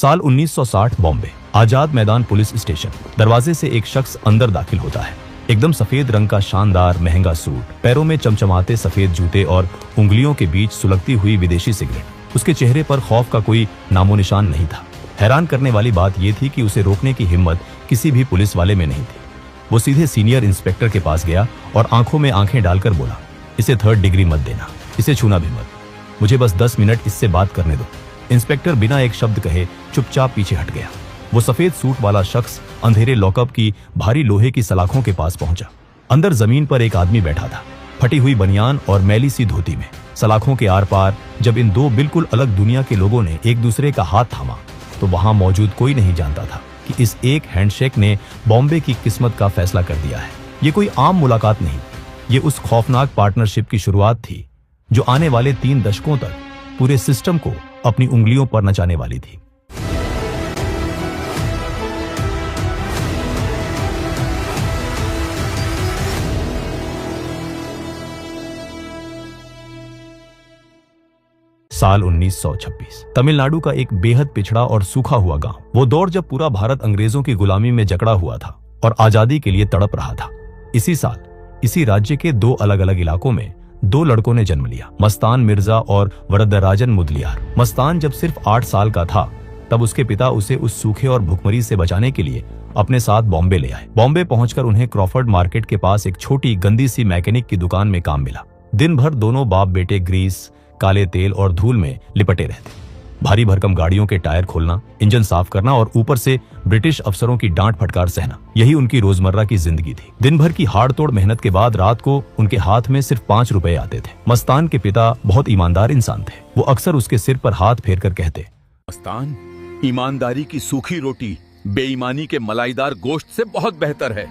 साल 1960 Bombay. Azad Maidan police station. दरवाजे से एक शख्स अंदर दाखिल होता है। एकदम सफेद रंग का शानदार महंगा सूट, पैरों में चमचमाते सफेद जूते और उंगलियों के बीच सुलगती हुई विदेशी सिगरेट। उसके चेहरे पर खौफ का कोई नामो निशान नहीं था। हैरान करने वाली बात यह थी कि उसे रोकने की हिम्मत किसी भी पुलिस वाले में नहीं थी। वो सीधे सीनियर इंस्पेक्टर के पास गया और आंखों में आंखें डालकर बोला, इसे 3rd डिग्री मत देना, इसे छूना भी मत, मुझे बस 10 मिनट इससे बात करने दो। इंस्पेक्टर बिना एक शब्द कहे चुपचाप पीछे हट गया। वो सफेद सूट वाला शख्स अंधेरे लॉकअप की भारी लोहे की सलाखों के पास पहुंचा। अंदर जमीन पर एक आदमी बैठा था, फटी हुई बनियान और मैली सी धोती में। सलाखों के आर पार जब इन दो बिल्कुल अलग दुनिया के लोगों ने एक दूसरे का हाथ थामा तो वहां मौजूद कोई नहीं जानता था कि इस एक हैंडशेक ने बॉम्बे की किस्मत का फैसला कर दिया है। ये कोई आम मुलाकात नहीं, ये उस खौफनाक पार्टनरशिप की शुरुआत थी जो आने वाले 3 दशकों तक पूरे सिस्टम को अपनी उंगलियों पर नचाने वाली थी। साल 1926। तमिलनाडु का एक बेहद पिछड़ा और सूखा हुआ गांव। वो दौर जब पूरा भारत अंग्रेजों की गुलामी में जकड़ा हुआ था और आजादी के लिए तड़प रहा था। इसी साल इसी राज्य के 2 अलग अलग इलाकों में 2 लड़कों ने जन्म लिया, मस्तान मिर्जा और वरदराजन मुदलियार। मस्तान जब सिर्फ 8 साल का था तब उसके पिता उसे उस सूखे और भुखमरी से बचाने के लिए अपने साथ बॉम्बे ले आए। बॉम्बे पहुंचकर उन्हें क्रॉफर्ड मार्केट के पास एक छोटी गंदी सी मैकेनिक की दुकान में काम मिला। दिन भर दोनों बाप बेटे ग्रीस, काले तेल और धूल में लिपटे रहते। भारी भरकम गाड़ियों के टायर खोलना, इंजन साफ करना और ऊपर से ब्रिटिश अफसरों की डांट फटकार सहना, यही उनकी रोजमर्रा की जिंदगी थी। दिन भर की हाड़ तोड़ मेहनत के बाद रात को उनके हाथ में सिर्फ 5 रुपए आते थे। मस्तान के पिता बहुत ईमानदार इंसान थे। वो अक्सर उसके सिर पर हाथ फेर कर कहते, मस्तान, ईमानदारी की सूखी रोटी बेईमानी के मलाईदार गोश्त से बहुत बेहतर है।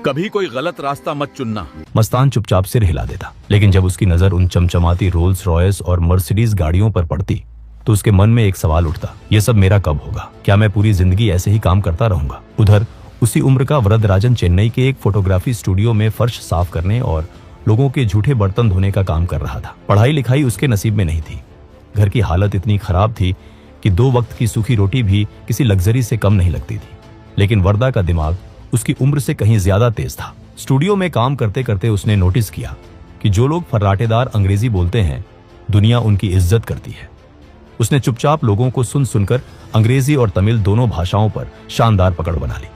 कभी कोई गलत रास्ता मत चुनना। मस्तान चुपचाप सिर हिला देता, लेकिन जब उसकी नजर उन चमचमाती रोल्स रॉयस और मर्सिडीज गाड़ियों पर पड़ती तो उसके मन में एक सवाल उठता, ये सब मेरा कब होगा? क्या मैं पूरी जिंदगी ऐसे ही काम करता रहूंगा? उधर उसी उम्र का वरदराजन चेन्नई के एक फोटोग्राफी स्टूडियो में फर्श साफ करने और लोगों के झूठे बर्तन धोने का काम कर रहा था। पढ़ाई लिखाई उसके नसीब में नहीं थी। घर की हालत इतनी खराब थी कि 2 वक्त की सूखी रोटी भी किसी लग्जरी से कम नहीं लगती थी। लेकिन वरदा का दिमाग उसकी उम्र से कहीं ज्यादा तेज था। स्टूडियो में काम करते करते उसने नोटिस किया कि जो लोग फर्राटेदार अंग्रेजी बोलते हैं, दुनिया उनकी इज्जत करती है। उसने चुपचाप लोगों को सुन सुनकर अंग्रेजी और तमिल दोनों भाषाओं पर शानदार पकड़ बना ली।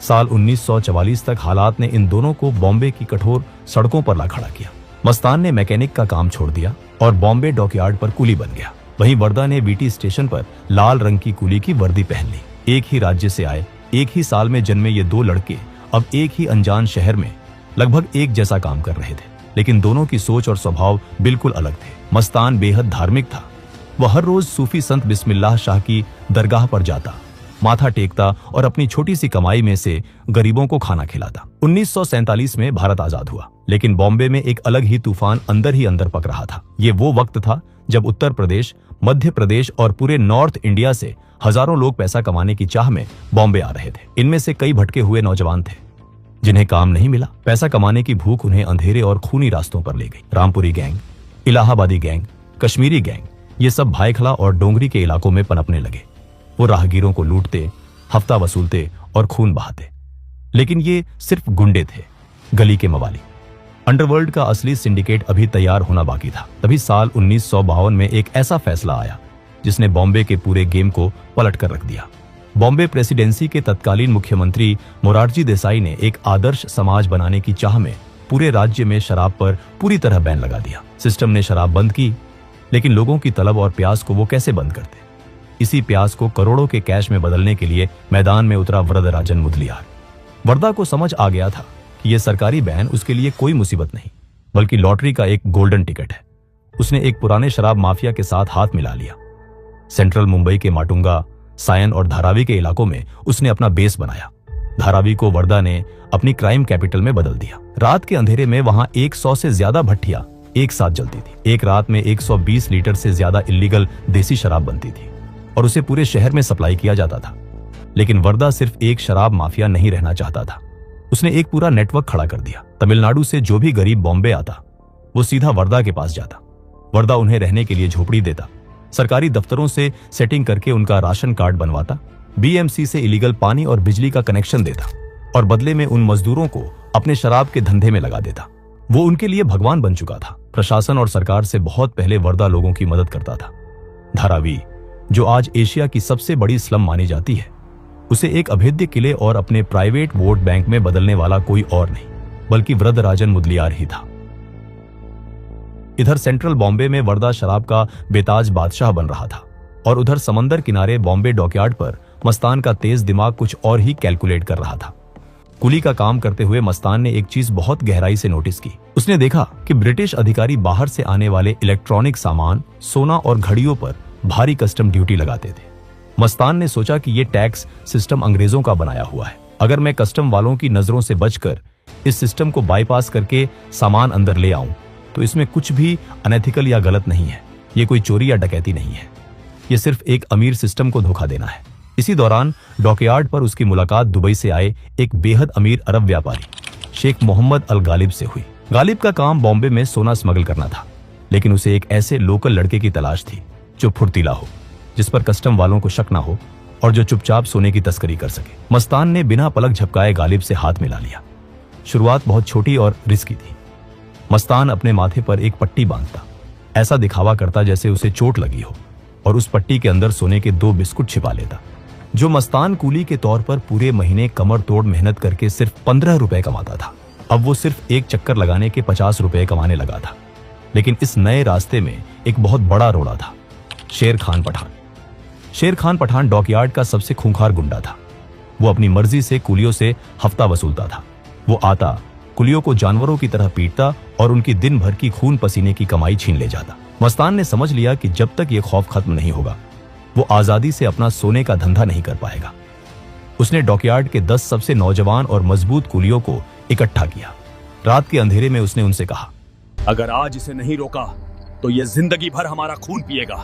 साल 1944 तक हालात ने इन दोनों को बॉम्बे की कठोर सड़कों पर ला खड़ा किया। मस्तान ने मैकेनिक का काम छोड़ दिया और बॉम्बे डॉकयार्ड पर कूली बन गया। वहीं वरदा ने वीटी स्टेशन पर लाल रंग की कूली की वर्दी पहन ली। एक ही राज्य से आए, एक ही साल में जन्मे ये 2 लड़के अब एक ही अनजान शहर में लगभग एक जैसा काम कर रहे थे, लेकिन दोनों की सोच और स्वभाव बिल्कुल अलग थे। मस्तान बेहद धार्मिक था। वह हर रोज सूफी संत बिस्मिल्लाह शाह की दरगाह पर जाता, माथा टेकता और अपनी छोटी सी कमाई में से गरीबों को खाना खिलाता। 1947 में भारत आजाद हुआ, लेकिन बॉम्बे में एक अलग ही तूफान अंदर ही अंदर पक रहा था। ये वो वक्त था जब उत्तर प्रदेश, मध्य प्रदेश और पूरे नॉर्थ इंडिया से हजारों लोग पैसा कमाने की चाह में बॉम्बे आ रहे थे। इनमें से कई भटके हुए नौजवान थे जिन्हें काम नहीं मिला। पैसा कमाने की भूख उन्हें अंधेरे और खूनी रास्तों पर ले गई। रामपुरी गैंग, इलाहाबादी गैंग, कश्मीरी गैंग, ये सब भाईखला और डोंगरी के इलाकों में पनपने लगे। वो राहगीरों को लूटते, हफ्ता वसूलते और खून बहाते। लेकिन ये सिर्फ गुंडे थे, गली के मवाली। अंडरवर्ल्ड का असली सिंडिकेट अभी तैयार होना बाकी था। तभी साल 1952 में एक ऐसा फैसला आया जिसने बॉम्बे के पूरे गेम को पलट कर रख दिया। बॉम्बे प्रेसिडेंसी के तत्कालीन मुख्यमंत्री मोरारजी देसाई ने एक आदर्श समाज बनाने की चाह में पूरे राज्य में शराब पर पूरी तरह बैन लगा दिया। सिस्टम ने शराब बंद की, लेकिन लोगों की तलब और प्यास को वो कैसे बंद करते? इसी प्यास को करोड़ों के कैश में बदलने के लिए मैदान में उतरा वरदराजन मुदलियार। वरदा को समझ आ गया था कि यह सरकारी बैन उसके लिए कोई मुसीबत नहीं, बल्कि लॉटरी का एक गोल्डन टिकट है। उसने एक पुराने शराब माफिया के साथ हाथ मिला लिया। सेंट्रल मुंबई के माटुंगा, सायन और धारावी के इलाकों में उसने अपना बेस बनाया। धारावी को वरदा ने अपनी क्राइम कैपिटल में बदल दिया। रात के अंधेरे में वहां 100 से ज्यादा भट्टियां एक साथ जलती थी। एक रात में 120 लीटर से ज्यादा इल्लीगल देसी शराब बनती थी और उसे पूरे शहर में सप्लाई किया जाता था। लेकिन वरदा सिर्फ एक शराब माफिया नहीं रहना चाहता था। उसने एक पूरा नेटवर्क खड़ा कर दिया। तमिलनाडु से जो भी गरीब बॉम्बे आता, वो सीधा वरदा के पास जाता। वरदा उन्हें रहने के लिए झोपड़ी देता, सरकारी दफ्तरों से सेटिंग करके उनका राशन कार्ड बनवाता, बीएमसी से इलीगल पानी और बिजली का कनेक्शन देता और बदले में उन मजदूरों को अपने शराब के धंधे में लगा देता। वो उनके लिए भगवान बन चुका था। प्रशासन और सरकार से बहुत पहले वर्दा लोगों की मदद करता था। धारावी, जो आज एशिया की सबसे बड़ी स्लम मानी जाती है, उसे एक अभेद्य किले और अपने प्राइवेट वोट बैंक में बदलने वाला कोई और नहीं बल्कि वृद्धराजन मुदलियार ही था। इधर सेंट्रल बॉम्बे में वर्दा शराब का बेताज बादशाह बन रहा था और उधर समंदर किनारे बॉम्बे डॉकयार्ड पर मस्तान का तेज दिमाग कुछ और ही कैलकुलेट कर रहा था। कुली का काम करते हुए मस्तान ने एक चीज बहुत गहराई से नोटिस की। उसने देखा कि ब्रिटिश अधिकारी बाहर से आने वाले इलेक्ट्रॉनिक सामान, सोना और घड़ियों पर भारी कस्टम ड्यूटी लगाते थे। मस्तान ने सोचा कि ये टैक्स सिस्टम अंग्रेजों का बनाया हुआ है। अगर मैं कस्टम वालों की नजरों से बचकर इस सिस्टम को बाईपास करके सामान अंदर ले आऊं तो इसमें कुछ भी अनएथिकल या गलत नहीं है। ये कोई चोरी या डकैती नहीं है, ये सिर्फ एक अमीर सिस्टम को धोखा देना है। इसी दौरान डॉकयार्ड पर उसकी मुलाकात दुबई से आए एक बेहद अमीर अरब व्यापारी शेख मोहम्मद अल गालिब से हुई। गालिब का काम बॉम्बे में सोना स्मगल करना था, लेकिन उसे एक ऐसे लोकल लड़के की तलाश थी जो फुर्तीला हो, जिस पर कस्टम वालों को शक ना हो और जो चुपचाप सोने की तस्करी कर सके। मस्तान ने बिना पलक झपकाए गालिब से हाथ मिला लिया। शुरुआत बहुत छोटी और रिस्की थी। मस्तान अपने माथे पर एक पट्टी बांधता, ऐसा दिखावा करता जैसे उसे चोट लगी हो, और उस पट्टी के अंदर सोने के 2 बिस्कुट छिपा लेता। जो मस्तान कूली के तौर पर पूरे महीने कमर तोड़ मेहनत करके सिर्फ 15 रुपए कमाता था, अब वो सिर्फ एक चक्कर लगाने के 50 रुपए कमाने लगा था। लेकिन इस नए रास्ते में एक बहुत बड़ा रोड़ा था, शेर खान पठान। शेर खान पठान डॉकयार्ड का सबसे खूंखार गुंडा था। वो अपनी मर्जी से कुलियों से हफ्ता वसूलता था। वो आता, कुलियों को जानवरों की तरह पीटता और उनकी दिन भर की खून पसीने की कमाई छीन ले जाता। मस्तान ने समझ लिया कि जब तक ये खौफ खत्म नहीं होगा, वो आजादी से अपना सोने का धंधा नहीं कर पाएगा। उसने डॉकयार्ड के 10 सबसे नौजवान और मजबूत कुलियों को इकट्ठा किया। रात के अंधेरे में उसने उनसे कहा, अगर आज इसे नहीं रोका तो ये जिंदगी भर हमारा खून पिएगा।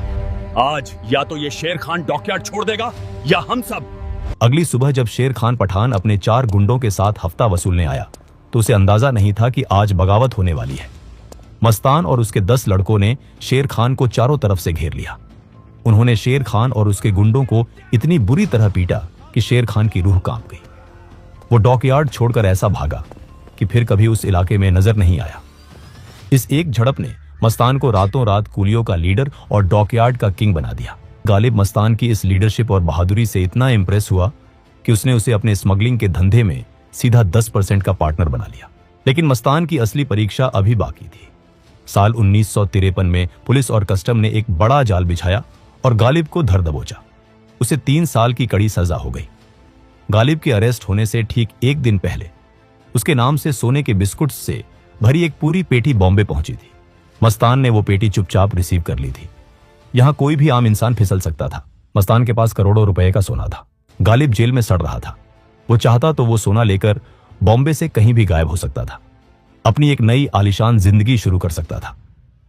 आज या तो ये शेर खान डॉकयार्ड छोड़ देगा या हम सब। अगली सुबह जब शेर खान पठान अपने 4 गुंडों के साथ हफ्ता वसूलने आया तो उसे अंदाजा नहीं था कि आज बगावत होने वाली है। मस्तान और उसके 10 लड़कों ने शेर खान को चारों तरफ से घेर लिया। उन्होंने शेर खान और उसके गुंडों को इतनी बुरी तरह पीटा कि शेर खान की रूह कांप गई। वो डॉकयार्ड छोड़कर ऐसा भागा कि फिर कभी उस इलाके में नजर नहीं आया। इस एक झड़प ने मस्तान को रातों रात कुलियों का लीडर और डॉकयार्ड का किंग बना दिया। गालिब मस्तान की इस लीडरशिप और बहादुरी से इतना इंप्रेस हुआ कि उसने उसे अपने स्मगलिंग के धंधे में सीधा 10% का पार्टनर बना लिया। लेकिन मस्तान की असली परीक्षा अभी बाकी थी। साल 1953 में पुलिस और कस्टम ने एक बड़ा जाल बिछाया और गालिब को धर दबोचा। उसे 3 साल की कड़ी सजा हो गई। गालिब के अरेस्ट होने से ठीक एक दिन पहले उसके नाम से सोने के बिस्कुट से भरी एक पूरी पेटी बॉम्बे पहुंची थी। मस्तान ने वो पेटी चुपचाप रिसीव कर ली थी। यहां कोई भी आम इंसान फिसल सकता था। मस्तान के पास करोड़ों रुपए का सोना था। गालिब जेल में सड़ रहा था। वो चाहता तो वो सोना लेकर बॉम्बे से कहीं भी गायब हो सकता था, अपनी एक नई आलीशान जिंदगी शुरू कर सकता था।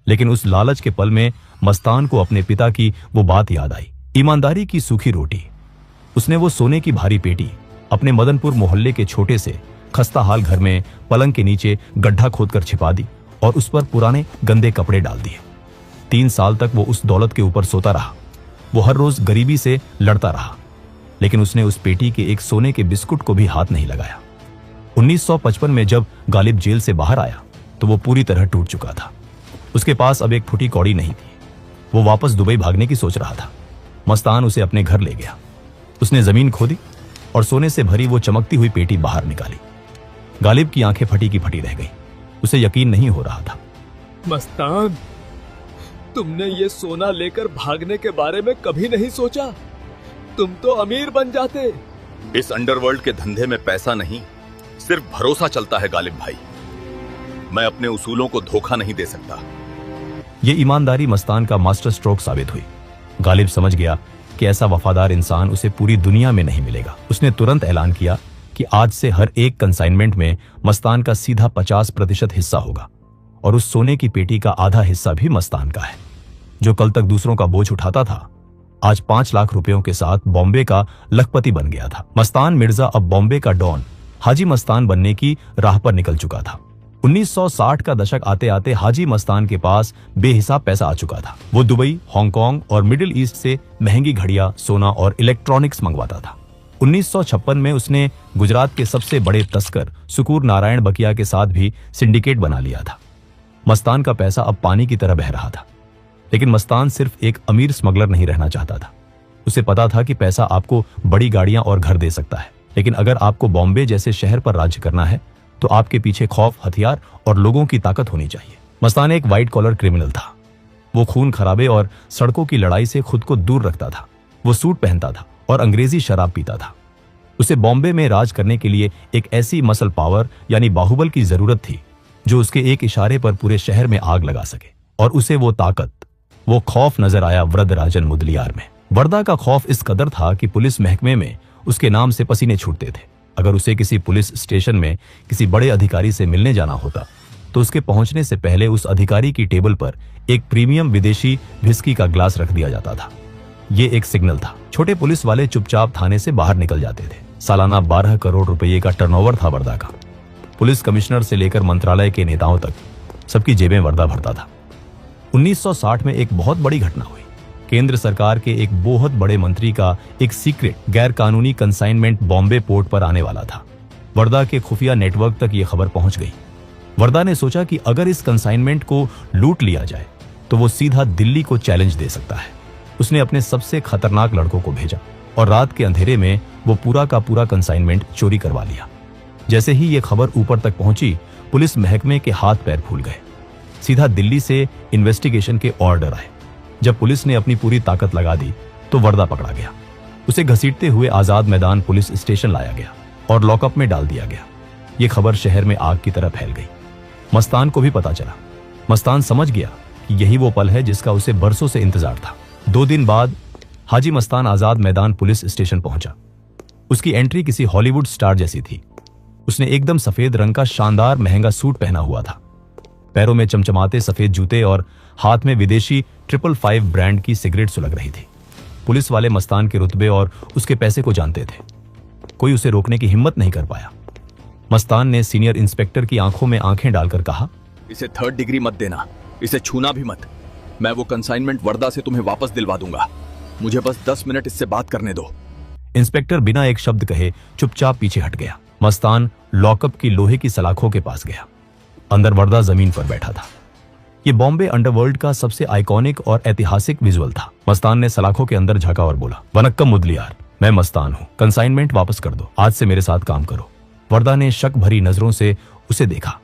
लेकिन उस लालच के पल में मस्तान को अपने पिता की वो बात याद आई, ईमानदारी की सूखी रोटी। उसने वो सोने की भारी पेटी अपने मदनपुर मोहल्ले के छोटे से खस्ता हाल घर में पलंग के नीचे गड्ढा खोदकर छिपा दी और उस पर पुराने गंदे कपड़े डाल दिए। 3 साल तक वो उस दौलत के ऊपर सोता रहा। वो हर रोज गरीबी से लड़ता रहा, लेकिन उसने उस पेटी के एक सोने के बिस्कुट को भी हाथ नहीं लगाया। 1955 में जब गालिब जेल से बाहर आया तो वो पूरी तरह टूट चुका था। उसके पास अब एक फुटी कौड़ी नहीं थी। वो वापस दुबई भागने की सोच रहा था। मस्तान उसे अपने घर ले गया। उसने जमीन खोदी और सोने से भरी वो चमकती हुई पेटी बाहर निकाली। गालिब की आंखें फटी की फटी रह गई। उसे यकीन नहीं हो रहा था। मस्तान, तुमने ये सोना लेकर भागने के बारे में कभी नहीं सोचा? तुम तो अमीर बन जाते। इस अंडरवर्ल्ड के धंधे में पैसा नहीं, सिर्फ भरोसा चलता है गालिब भाई। मैं अपने उसूलों को धोखा नहीं दे सकता। ये ईमानदारी मस्तान का मास्टर स्ट्रोक साबित हुई। गालिब समझ गया कि ऐसा वफादार इंसान उसे पूरी दुनिया में नहीं मिलेगा। उसने तुरंत ऐलान किया कि आज से हर एक कंसाइनमेंट में मस्तान का सीधा 50% हिस्सा होगा और उस सोने की पेटी का आधा हिस्सा भी मस्तान का है। जो कल तक दूसरों का बोझ उठाता था, आज 5 लाख रुपयों के साथ बॉम्बे का लखपति बन गया था। मस्तान मिर्जा अब बॉम्बे का डॉन हाजी मस्तान बनने की राह पर निकल चुका था। 1960 का दशक आते आते हाजी मस्तान के पास बेहिसाब पैसा आ चुका था। वो दुबई, हांगकांग और मिडिल ईस्ट से महंगी घड़ियां, सोना और इलेक्ट्रॉनिक्स मंगवाता था। 1956 में उसने गुजरात के सबसे बड़े तस्कर सुकूर नारायण बकिया के साथ भी सिंडिकेट बना लिया था। मस्तान का पैसा अब पानी की तरह बह रहा था, लेकिन मस्तान सिर्फ एक अमीर स्मगलर नहीं रहना चाहता था। उसे पता था कि पैसा आपको बड़ी गाड़ियां और घर दे सकता है, लेकिन अगर आपको बॉम्बे जैसे शहर पर राज्य करना है तो आपके पीछे खौफ, हथियार और लोगों की ताकत होनी चाहिए। मस्तान एक व्हाइट कॉलर क्रिमिनल था। वो खून खराबे और सड़कों की लड़ाई से खुद को दूर रखता था। वो सूट पहनता था और अंग्रेजी शराब पीता था। उसे बॉम्बे में राज करने के लिए एक ऐसी मसल पावर यानी बाहुबल की जरूरत थी जो उसके एक इशारे पर पूरे शहर में आग लगा सके। और उसे वो ताकत, वो खौफ नजर आया वरदराजन मुदलियार में। वर्दा का खौफ इस कदर था कि पुलिस महकमे में उसके नाम से पसीने छूटते थे। अगर उसे किसी पुलिस स्टेशन में किसी बड़े अधिकारी से मिलने जाना होता तो उसके पहुंचने से पहले उस अधिकारी की टेबल पर एक प्रीमियम विदेशी व्हिस्की का ग्लास रख दिया जाता था। ये एक सिग्नल था। छोटे पुलिस वाले चुपचाप थाने से बाहर निकल जाते थे। सालाना 12 करोड़ रुपए का टर्नओवर था वर्दा का। पुलिस कमिश्नर से लेकर मंत्रालय के नेताओं तक सबकी जेबें वर्दा भरता था। 1960 में एक बहुत बड़ी घटना हुई। केंद्र सरकार के एक बहुत बड़े मंत्री का एक सीक्रेट गैर कानूनी कंसाइनमेंट बॉम्बे पोर्ट पर आने वाला था। वर्दा के खुफिया नेटवर्क तक यह खबर पहुंच गई। वर्दा ने सोचा कि अगर इस कंसाइनमेंट को लूट लिया जाए तो वो सीधा दिल्ली को चैलेंज दे सकता है। उसने अपने सबसे खतरनाक लड़कों को भेजा और रात के अंधेरे में वो पूरा का पूरा कंसाइनमेंट चोरी करवा लिया। जैसे ही ये खबर ऊपर तक पहुंची, पुलिस महकमे के हाथ पैर फूल गए। सीधा दिल्ली से इन्वेस्टिगेशन के ऑर्डर आए। जब पुलिस ने अपनी पूरी ताकत लगा दी तो वर्दा पकड़ा गया। उसे घसीटते हुए आजाद मैदान पुलिस स्टेशन लाया गया और लॉकअप में डाल दिया गया। ये खबर शहर में आग की तरह फैल गई। मस्तान को भी पता चला। मस्तान समझ गया कि यही वो पल है जिसका उसे बरसों से इंतजार था। 2 दिन बाद हाजी मस्तान आजाद मैदान पुलिस स्टेशन पहुंचा। उसकी एंट्री किसी हॉलीवुड स्टार जैसी थी। उसने एकदम सफेद रंग का शानदार महंगा सूट पहना हुआ था। पैरों में चमचमाते सफेद जूते और हाथ में विदेशी 555 ब्रांड की सिगरेट सुलग रही थी। पुलिस वाले मस्तान के रुतबे और उसके पैसे को जानते थे। कोई उसे रोकने की हिम्मत नहीं कर पाया। मस्तान ने सीनियर इंस्पेक्टर की आंखों में आंखें डालकर कहा, इसे 3rd डिग्री मत देना, इसे छूना भी मत। मैं वो कंसाइनमेंट वर्दा से तुम्हें वापस दिलवा दूंगा। मुझे बस 10 मिनट इससे बात करने दो। इंस्पेक्टर बिना एक शब्द कहे चुपचाप पीछे हट गया। मस्तान लॉकअप की लोहे की सलाखों के पास गया। अंदर वर्दा जमीन पर बैठा था। ये बॉम्बे अंडरवर्ल्ड का सबसे आइकॉनिक और ऐतिहासिक विजुअल था। मस्तान ने सलाखों के अंदर झांका और बोला, वनक्कम मुदलियार, मैं मस्तान हूँ। कंसाइनमेंट वापस कर दो। आज से मेरे साथ काम करो। वर्दा ने शक भरी नजरों से उसे देखा।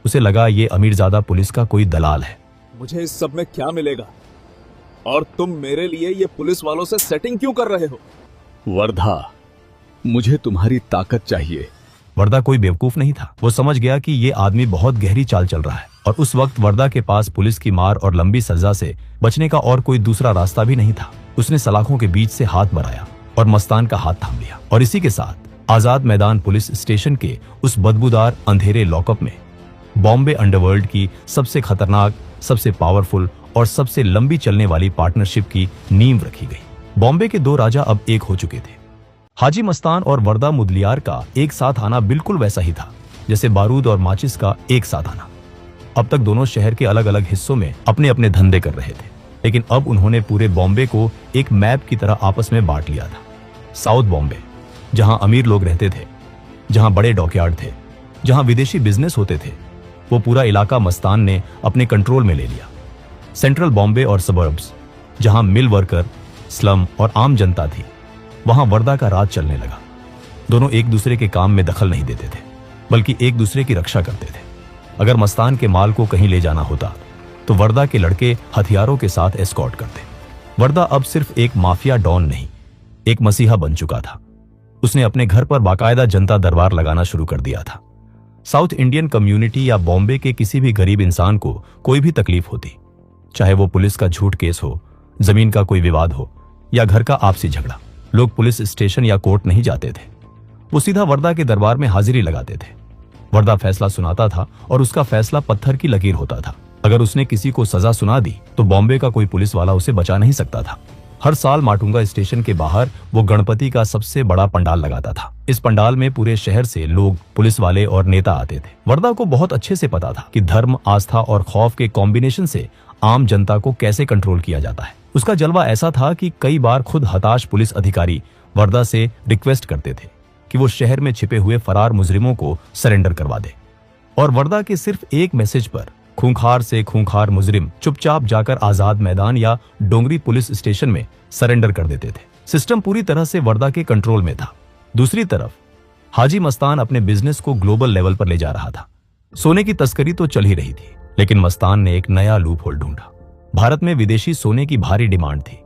उसे लगा ये अमीरजादा पुलिस का कोई दलाल है। मुझे इस सब में क्या मिलेगा? और तुम मेरे लिए ये पुलिस वालों से सेटिंग क्यों कर रहे हो? वर्धा, मुझे तुम्हारी ताकत चाहिए। वर्दा कोई बेवकूफ नहीं था। वो समझ गया कि ये आदमी बहुत गहरी चाल चल रहा है और उस वक्त वर्दा के पास पुलिस की मार और लंबी सजा से बचने का और कोई दूसरा रास्ता भी नहीं था। उसने सलाखों के बीच से हाथ बढ़ाया और मस्तान का हाथ थाम लिया। और इसी के साथ आजाद मैदान पुलिस स्टेशन के उस बदबूदार अंधेरे लॉकअप में बॉम्बे अंडरवर्ल्ड की सबसे खतरनाक, सबसे पावरफुल और सबसे लंबी चलने वाली पार्टनरशिप की नींव रखी गई। बॉम्बे के 2 राजा अब एक हो चुके थे। हाजी मस्तान और वर्दा मुदलियार का एक साथ आना बिल्कुल वैसा ही था जैसे बारूद और माचिस का एक साथ आना। अब तक दोनों शहर के अलग अलग हिस्सों में अपने अपने धंधे कर रहे थे, लेकिन अब उन्होंने पूरे बॉम्बे को एक मैप की तरह आपस में बांट लिया था। साउथ बॉम्बे, जहां अमीर लोग रहते थे, जहां बड़े डॉकयार्ड थे, जहां विदेशी बिजनेस होते थे, वो पूरा इलाका मस्तान ने अपने कंट्रोल में ले लिया। सेंट्रल बॉम्बे और सबर्ब्स, जहां मिल वर्कर, स्लम और आम जनता थी, वहां वर्दा का राज चलने लगा। दोनों एक दूसरे के काम में दखल नहीं देते थे, बल्कि एक दूसरे की रक्षा करते थे। अगर मस्तान के माल को कहीं ले जाना होता तो वर्दा के लड़के हथियारों के साथ एस्कॉर्ट करते। वर्दा अब सिर्फ एक माफिया डॉन नहीं, एक मसीहा बन चुका था। उसने अपने घर पर बाकायदा जनता दरबार लगाना शुरू कर दिया था। साउथ इंडियन कम्युनिटी या बॉम्बे के किसी भी गरीब इंसान को कोई भी तकलीफ होती, चाहे वो पुलिस का झूठ केस हो, जमीन का कोई विवाद हो या घर का आपसी झगड़ा, लोग पुलिस स्टेशन या कोर्ट नहीं जाते थे। वो सीधा वर्दा के दरबार में हाजिरी लगाते थे। वर्दा फैसला सुनाता था और उसका फैसला पत्थर की लकीर होता था। अगर उसने किसी को सजा सुना दी तो बॉम्बे का कोई पुलिस वाला उसे बचा नहीं सकता था। हर साल माटुंगा स्टेशन के बाहर वो गणपति का सबसे बड़ा पंडाल लगाता था। इस पंडाल में पूरे शहर से लोग, पुलिस वाले और नेता आते थे। वर्दा को बहुत अच्छे से पता था कि धर्म, आस्था और खौफ के कॉम्बिनेशन से आम जनता को कैसे कंट्रोल किया जाता है। उसका जलवा ऐसा था कि कई बार खुद हताश पुलिस अधिकारी वर्दा से रिक्वेस्ट करते थे कि वो शहर में छिपे हुए फरार मुजरिमों को सरेंडर करवा दे, और वर्दा के सिर्फ एक मैसेज पर खूंखार से खूंखार मुजरिम चुपचाप जाकर आजाद मैदान या डोंगरी पुलिस स्टेशन में सरेंडर कर देते थे। सिस्टम पूरी तरह से वर्दा के कंट्रोल में था। दूसरी तरफ हाजी मस्तान अपने बिजनेस को ग्लोबल लेवल पर ले जा रहा था। सोने की तस्करी तो चल ही रही थी, लेकिन मस्तान ने एक नया लूप होल ढूंढा। भारत में विदेशी सोने की भारी डिमांड थी,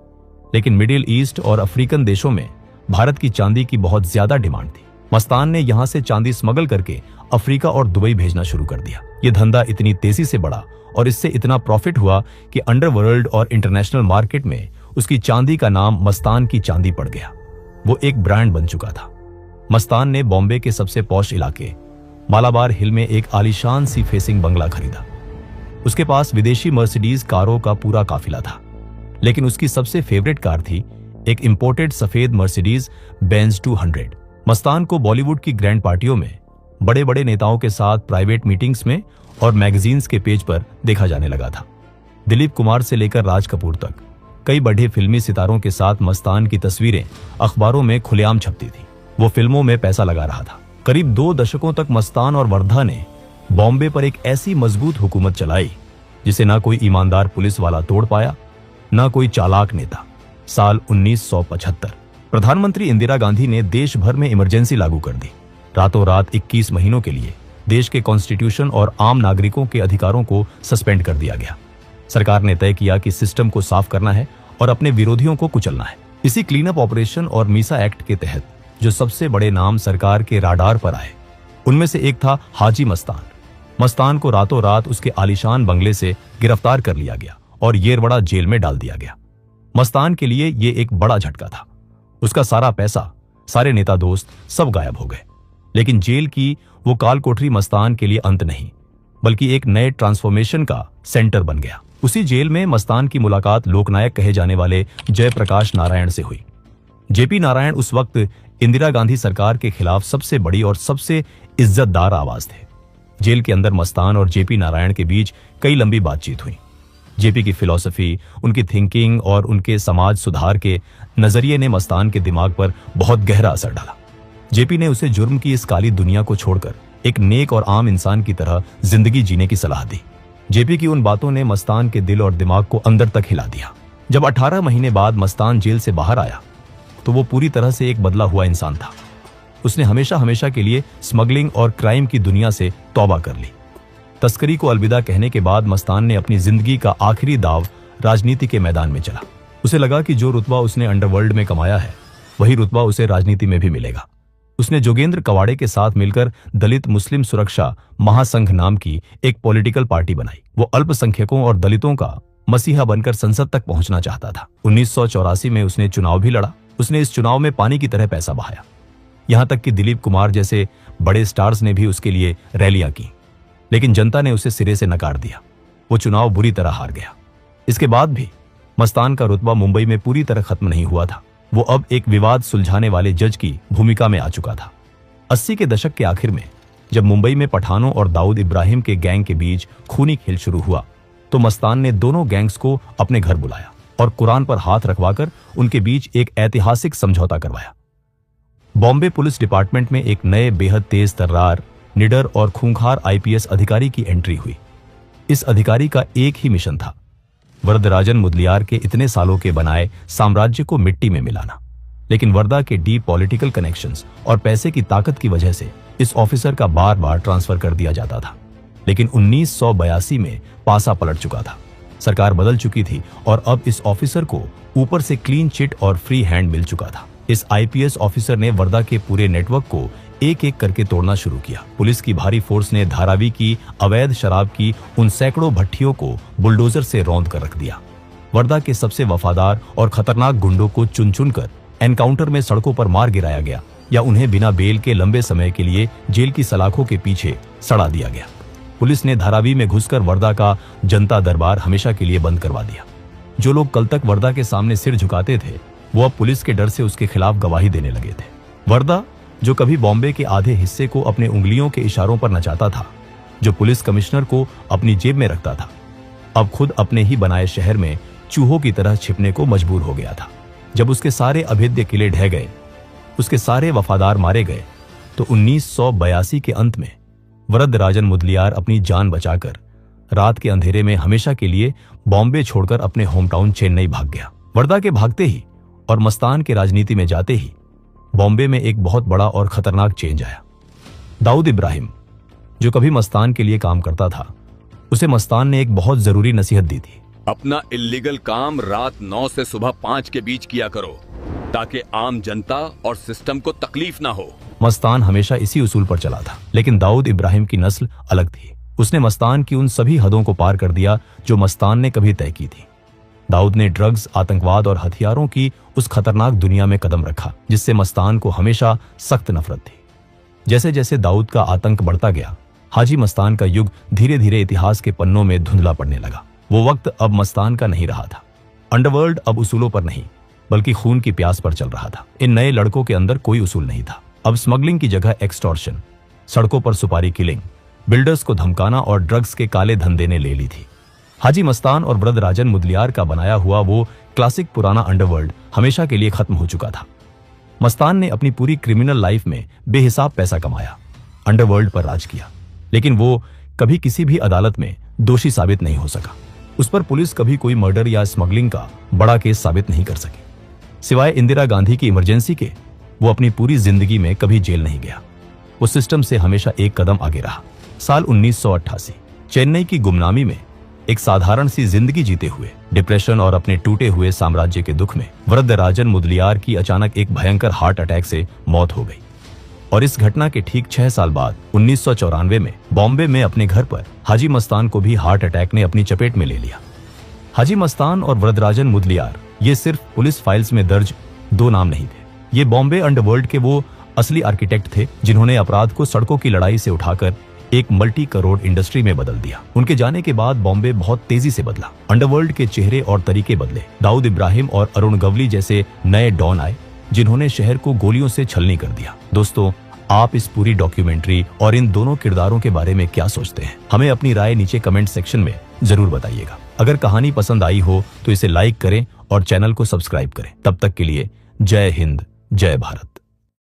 लेकिन मिडिल ईस्ट और अफ्रीकन देशों में भारत की चांदी की बहुत ज्यादा डिमांड थी। मस्तान ने यहां से चांदी स्मगल करके अफ्रीका और दुबई भेजना शुरू कर दिया। यह धंधा इतनी तेजी से बढ़ा और इससे इतना प्रॉफिट हुआ कि अंडरवर्ल्ड और इंटरनेशनल मार्केट में उसकी चांदी का नाम मस्तान की चांदी पड़ गया। वो एक ब्रांड बन चुका था। मस्तान ने बॉम्बे के सबसे पॉश इलाके मालाबार हिल में एक आलीशान सी फेसिंग बंगला खरीदा। उसके पास विदेशी मर्सिडीज कारों का पूरा काफिला था, लेकिन उसकी सबसे फेवरेट कार थी एक इंपोर्टेड सफेद मर्सिडीज बेंज 200। मस्तान को बॉलीवुड की ग्रैंड पार्टियों में, बड़े बड़े नेताओं के साथ प्राइवेट मीटिंग्स में और मैगजीन्स के पेज पर देखा जाने लगा था। दिलीप कुमार से लेकर राज कपूर तक कई बड़े फिल्मी सितारों के साथ मस्तान की तस्वीरें अखबारों में खुलेआम छपती थी। वो फिल्मों में पैसा लगा रहा था। करीब 2 दशकों तक मस्तान और वर्धा ने बॉम्बे पर एक ऐसी मजबूत हुकूमत चलाई जिसे ना कोई ईमानदार पुलिस वाला तोड़ पाया, ना कोई चालाक नेता। साल 1975 प्रधानमंत्री इंदिरा गांधी ने देश भर में इमरजेंसी लागू कर दी। रातों रात 21 महीनों के लिए देश के कॉन्स्टिट्यूशन और आम नागरिकों के अधिकारों को सस्पेंड कर दिया गया। सरकार ने तय किया कि सिस्टम को साफ करना है और अपने विरोधियों को कुचलना है। इसी क्लीन अप ऑपरेशन और मीसा एक्ट के तहत जो सबसे बड़े नाम सरकार के राडार पर आए, उनमें से एक था हाजी मस्तान। मस्तान को रातों रात उसके आलीशान बंगले से गिरफ्तार कर लिया गया और येरवड़ा जेल में डाल दिया गया। मस्तान के लिए यह एक बड़ा झटका था। उसका सारा पैसा, सारे नेता दोस्त सब गायब हो गए। लेकिन जेल की वो काल कोठरी मस्तान के लिए अंत नहीं, बल्कि एक नए ट्रांसफॉर्मेशन का सेंटर बन गया। उसी जेल में मस्तान की मुलाकात लोकनायक कहे जाने वाले जयप्रकाश नारायण से हुई। जेपी नारायण उस वक्त इंदिरा गांधी सरकार के खिलाफ सबसे बड़ी और सबसे इज्जतदार आवाज थे। जेल के अंदर मस्तान और जेपी नारायण के बीच कई लंबी बातचीत हुई। जेपी की फिलॉसफी, उनकी थिंकिंग और उनके समाज सुधार के नजरिए ने मस्तान के दिमाग पर बहुत गहरा असर डाला। जेपी ने उसे जुर्म की इस काली दुनिया को छोड़कर एक नेक और आम इंसान की तरह जिंदगी जीने की सलाह दी। जेपी की उन बातों ने मस्तान के दिल और दिमाग को अंदर तक हिला दिया। जब 18 महीने बाद मस्तान जेल से बाहर आया तो वो पूरी तरह से एक बदला हुआ इंसान था। उसने हमेशा हमेशा के लिए स्मगलिंग और क्राइम की दुनिया से तौबा कर ली। तस्करी को अलविदा कहने के बाद मस्तान ने अपनी जिंदगी का आखिरी दाव राजनीति के मैदान में चला। उसे लगा कि जो रुतबा उसने अंडरवर्ल्ड में कमाया है, वही रुतबा उसे राजनीति में भी मिलेगा। उसने जोगेंद्र कवाड़े के साथ मिलकर दलित मुस्लिम सुरक्षा महासंघ नाम की एक पॉलिटिकल पार्टी बनाई। वो अल्पसंख्यकों और दलितों का मसीहा बनकर संसद तक पहुंचना चाहता था। 1984 में उसने चुनाव भी लड़ा। उसने इस चुनाव में पानी की तरह पैसा बहाया। यहां तक कि दिलीप कुमार जैसे बड़े स्टार्स ने भी उसके लिए रैलियां की, लेकिन जनता ने उसे सिरे से नकार दिया। वो चुनाव बुरी तरह हार गया। इसके बाद भी मस्तान का रुतबा मुंबई में पूरी तरह खत्म नहीं हुआ था। वो अब एक विवाद सुलझाने वाले जज की भूमिका में आ चुका था। 80 के दशक के आखिर में जब मुंबई में पठानों और दाऊद इब्राहिम के गैंग के बीच खूनी खेल शुरू हुआ, तो मस्तान ने दोनों गैंग्स को अपने घर बुलाया और कुरान पर हाथ रखवाकर उनके बीच एक ऐतिहासिक समझौता करवाया। बॉम्बे पुलिस डिपार्टमेंट में एक नए बेहद तेज तर्रार, निडर और खूंखार आईपीएस अधिकारी की एंट्री हुई। इस अधिकारी का एक ही मिशन था, वरदराजन मुदलियार के इतने सालों के बनाए साम्राज्य को मिट्टी में मिलाना। लेकिन वर्दा के डीप पॉलिटिकल कनेक्शंस और पैसे की ताकत की वजह से इस ऑफिसर का बार बार ट्रांसफर कर दिया जाता था। लेकिन 1982 में पासा पलट चुका था। सरकार बदल चुकी थी और अब इस ऑफिसर को ऊपर से क्लीन चिट और फ्री हैंड मिल चुका था। इस आईपीएस ऑफिसर ने वर्दा के पूरे नेटवर्क को एक एक करके तोड़ना शुरू किया। पुलिस की भारी फोर्स ने धारावी की अवैध शराब की उन सैकड़ों भट्टियों को बुलडोजर से रौंद कर रख दिया। वर्दा के सबसे वफादार और खतरनाक गुंडों को चुन चुन कर एनकाउंटर में सड़कों पर मार गिराया गया या उन्हें बिना बेल के लंबे समय के लिए जेल की सलाखों के पीछे सड़ा दिया गया। पुलिस ने धारावी में घुसकर वर्दा का जनता दरबार हमेशा के लिए बंद करवा दिया। जो लोग कल तक वर्दा के सामने सिर झुकाते थे वो अब पुलिस के डर से उसके खिलाफ गवाही देने लगे थे। वर्दा, जो कभी बॉम्बे के आधे हिस्से को अपने उंगलियों के इशारों पर नचाता था, जो पुलिस कमिश्नर को अपनी जेब में रखता था, अब खुद अपने ही बनाए शहर में चूहों की तरह छिपने को मजबूर हो गया था। जब उसके सारे अभेद्य किले ढह गए, उसके सारे वफादार मारे गए, तो 1982 के अंत में वरदराजन मुदलियार अपनी जान बचाकर रात के अंधेरे में हमेशा के लिए बॉम्बे छोड़कर अपने होम टाउन चेन्नई भाग गया। वर्दा के भागते ही और मस्तान के राजनीति में जाते ही बॉम्बे में एक बहुत बड़ा और खतरनाक चेंज आया। दाऊद इब्राहिम, जो कभी मस्तान के लिए काम करता था, उसे मस्तान ने एक बहुत जरूरी नसीहत दी थी। अपना इल्लीगल काम रात 9 से सुबह 5 के बीच किया करो ताकि आम जनता और सिस्टम को तकलीफ ना हो। मस्तान हमेशा इसी उसूल पर चला था, लेकिन दाऊद इब्राहिम की नस्ल अलग थी। उसने मस्तान की उन सभी हदों को पार कर दिया जो मस्तान ने कभी तय की थी। दाऊद ने ड्रग्स, आतंकवाद और हथियारों की उस खतरनाक दुनिया में कदम रखा जिससे मस्तान को हमेशा सख्त नफरत थी। जैसे जैसे दाऊद का आतंक बढ़ता गया, हाजी मस्तान का युग धीरे धीरे इतिहास के पन्नों में धुंधला पड़ने लगा। वो वक्त अब मस्तान का नहीं रहा था। अंडरवर्ल्ड अब उसूलों पर नहीं बल्कि खून की प्यास पर चल रहा था। इन नए लड़कों के अंदर कोई उसूल नहीं था। अब स्मगलिंग की जगह एक्सटॉर्शन, सड़कों पर सुपारी किलिंग, बिल्डर्स को धमकाना और ड्रग्स के काले धंधे ने ले ली थी। हाजी मस्तान और वरदराजन मुदलियार का बनाया हुआ वो क्लासिक पुराना अंडरवर्ल्ड हमेशा के लिए खत्म हो चुका था। मस्तान ने अपनी पूरी क्रिमिनल लाइफ में बेहिसाब पैसा कमाया, अंडरवर्ल्ड पर राज किया, लेकिन वो कभी किसी भी अदालत में दोषी साबित नहीं हो सका। उस पर पुलिस कभी कोई मर्डर या स्मगलिंग का बड़ा केस साबित नहीं कर सकी। सिवाय इंदिरा गांधी की इमरजेंसी के वो अपनी पूरी जिंदगी में कभी जेल नहीं गया। वो सिस्टम से हमेशा एक कदम आगे रहा। साल 1988 चेन्नई की गुमनामी में एक साधारण सी जिंदगी जीते हुए, डिप्रेशन और अपने टूटे हुए साम्राज्य के दुख में वरदराजन मुदलियार की अचानक एक भयंकर हार्ट अटैक से मौत हो गई। और इस घटना के ठीक 6 साल बाद 1994 में बॉम्बे में अपने घर पर हाजी मस्तान को भी हार्ट अटैक ने अपनी चपेट में ले लिया। हाजी मस्तान और वरदराजन मुदलियार ये सिर्फ पुलिस फाइल्स में दर्ज 2 नाम नहीं थे। ये बॉम्बे अंडरवर्ल्ड के वो असली आर्किटेक्ट थे जिन्होंने अपराध को सड़कों की लड़ाई से उठाकर एक मल्टी करोड़ इंडस्ट्री में बदल दिया। उनके जाने के बाद बॉम्बे बहुत तेजी से बदला। अंडरवर्ल्ड के चेहरे और तरीके बदले। दाऊद इब्राहिम और अरुण गवली जैसे नए डॉन आए जिन्होंने शहर को गोलियों से छलनी कर दिया। दोस्तों, आप इस पूरी डॉक्यूमेंट्री और इन दोनों किरदारों के बारे में क्या सोचते हैं? हमें अपनी राय नीचे कमेंट सेक्शन में जरूर बताइएगा। अगर कहानी पसंद आई हो तो इसे लाइक करें और चैनल को सब्सक्राइब करें। तब तक के लिए जय हिंद, जय भारत।